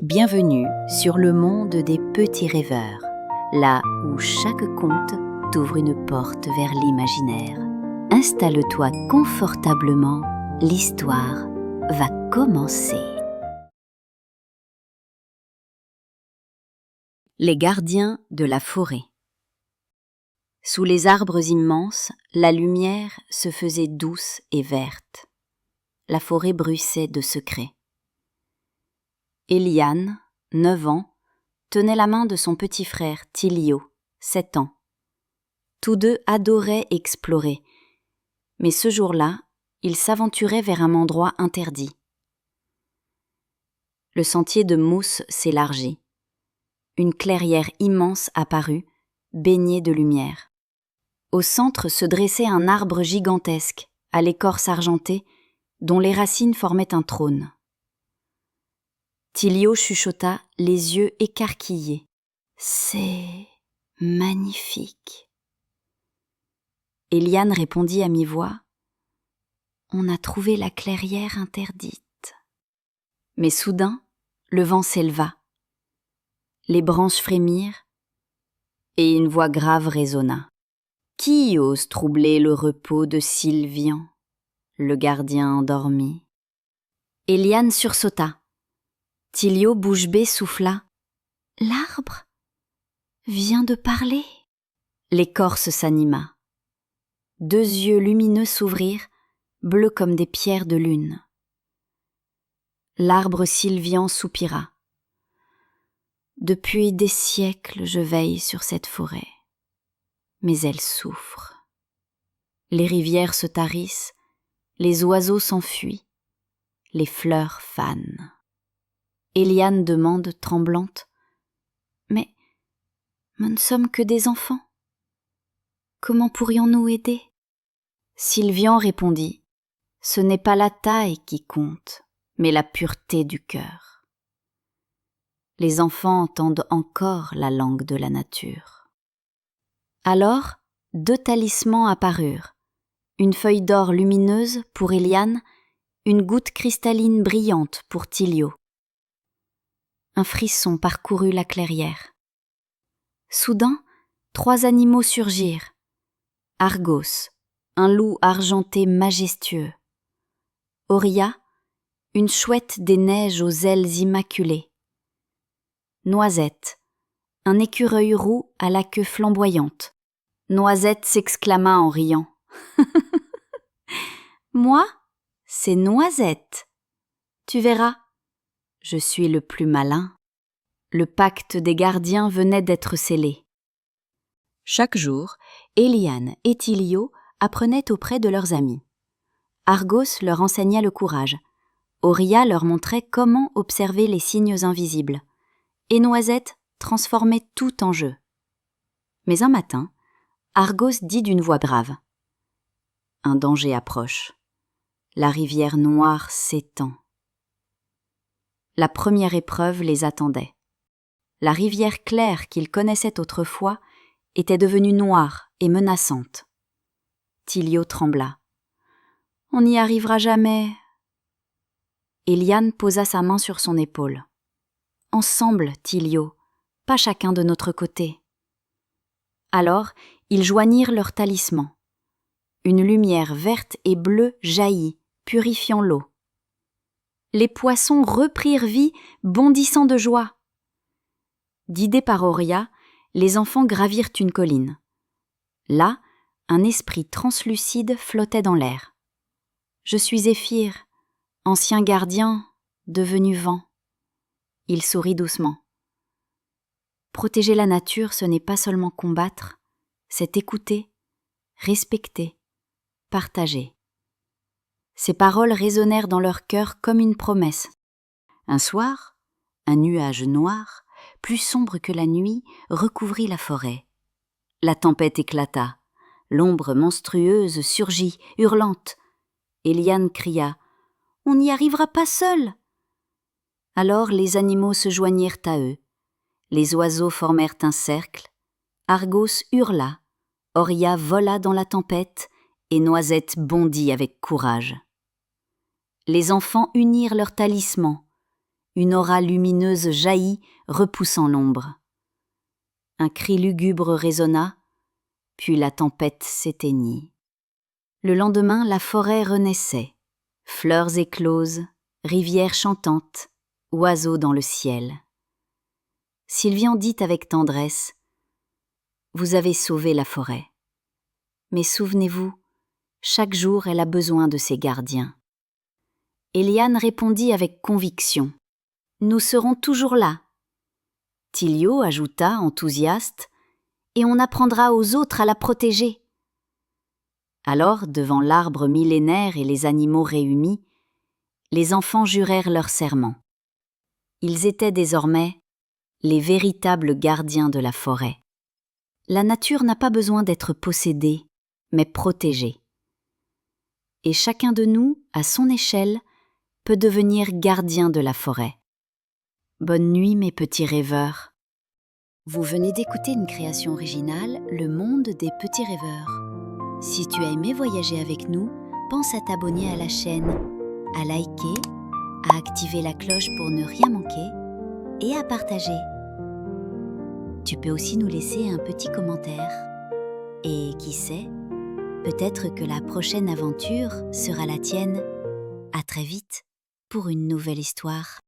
Bienvenue sur le monde des petits rêveurs, là où chaque conte t'ouvre une porte vers l'imaginaire. Installe-toi confortablement, l'histoire va commencer. Les gardiens de la forêt. Sous les arbres immenses, la lumière se faisait douce et verte. La forêt bruissait de secrets. Eliane, 9 ans, tenait la main de son petit frère Tilio, 7 ans. Tous deux adoraient explorer, mais ce jour-là, ils s'aventuraient vers un endroit interdit. Le sentier de mousse s'élargit. Une clairière immense apparut, baignée de lumière. Au centre se dressait un arbre gigantesque, à l'écorce argentée, dont les racines formaient un trône. Tilio chuchota, les yeux écarquillés. « C'est magnifique. » Eliane répondit à mi-voix. « On a trouvé la clairière interdite. » Mais soudain, le vent s'éleva. Les branches frémirent et une voix grave résonna. « Qui ose troubler le repos de Sylvian, le gardien endormi ?» Eliane sursauta. Tilio bouche bée souffla. « L'arbre vient de parler. » L'écorce s'anima. 2 yeux lumineux s'ouvrirent, bleus comme des pierres de lune. L'arbre Sylvian soupira. « Depuis des siècles, je veille sur cette forêt, mais elle souffre. Les rivières se tarissent, les oiseaux s'enfuient, les fleurs fanent. » Eliane demande, tremblante. « Mais nous ne sommes que des enfants. Comment pourrions-nous aider ?» Sylvian répondit. « Ce n'est pas la taille qui compte, mais la pureté du cœur. » Les enfants entendent encore la langue de la nature. Alors, 2 talismans apparurent. Une feuille d'or lumineuse pour Eliane, une goutte cristalline brillante pour Tilio. Un frisson parcourut la clairière. Soudain, 3 animaux surgirent. Argos, un loup argenté majestueux. Auria, une chouette des neiges aux ailes immaculées. Noisette, un écureuil roux à la queue flamboyante. Noisette s'exclama en riant. « Moi, c'est Noisette. Tu verras. Je suis le plus malin. » Le pacte des gardiens venait d'être scellé. Chaque jour, Eliane et Tilio apprenaient auprès de leurs amis. Argos leur enseignait le courage. Auria leur montrait comment observer les signes invisibles. Et Noisette transformait tout en jeu. Mais un matin, Argos dit d'une voix grave. « Un danger approche. La rivière noire s'étend. » La première épreuve les attendait. La rivière claire qu'ils connaissaient autrefois était devenue noire et menaçante. Tilio trembla. « On n'y arrivera jamais. » Eliane posa sa main sur son épaule. « Ensemble, Tilio, pas chacun de notre côté. » Alors, ils joignirent leurs talismans. Une lumière verte et bleue jaillit, purifiant l'eau. Les poissons reprirent vie, bondissant de joie. Guidés par Auria, les enfants gravirent une colline. Là, un esprit translucide flottait dans l'air. « Je suis Zéphyr, ancien gardien, devenu vent. » Il sourit doucement. « Protéger la nature, ce n'est pas seulement combattre, c'est écouter, respecter, partager. » Ces paroles résonnèrent dans leur cœur comme une promesse. Un soir, un nuage noir, plus sombre que la nuit, recouvrit la forêt. La tempête éclata. L'ombre monstrueuse surgit, hurlante. Eliane cria « On n'y arrivera pas seul !» Alors les animaux se joignirent à eux. Les oiseaux formèrent un cercle. Argos hurla. Auria vola dans la tempête et Noisette bondit avec courage. Les enfants unirent leurs talismans. Une aura lumineuse jaillit, repoussant l'ombre. Un cri lugubre résonna, puis la tempête s'éteignit. Le lendemain, la forêt renaissait. Fleurs écloses, rivière chantante, oiseaux dans le ciel. Sylvian dit avec tendresse : « Vous avez sauvé la forêt. Mais souvenez-vous, chaque jour elle a besoin de ses gardiens. » Éliane répondit avec conviction : « Nous serons toujours là. » Thilio ajouta, enthousiaste : « Et on apprendra aux autres à la protéger. » Alors, devant l'arbre millénaire et les animaux réunis, les enfants jurèrent leur serment. Ils étaient désormais les véritables gardiens de la forêt. La nature n'a pas besoin d'être possédée, mais protégée. Et chacun de nous, à son échelle, peut devenir gardien de la forêt. Bonne nuit, mes petits rêveurs. Vous venez d'écouter une création originale, Le Monde des Petits Rêveurs. Si tu as aimé voyager avec nous, pense à t'abonner à la chaîne, à liker, à activer la cloche pour ne rien manquer et à partager. Tu peux aussi nous laisser un petit commentaire. Et qui sait, peut-être que la prochaine aventure sera la tienne. À très vite pour une nouvelle histoire.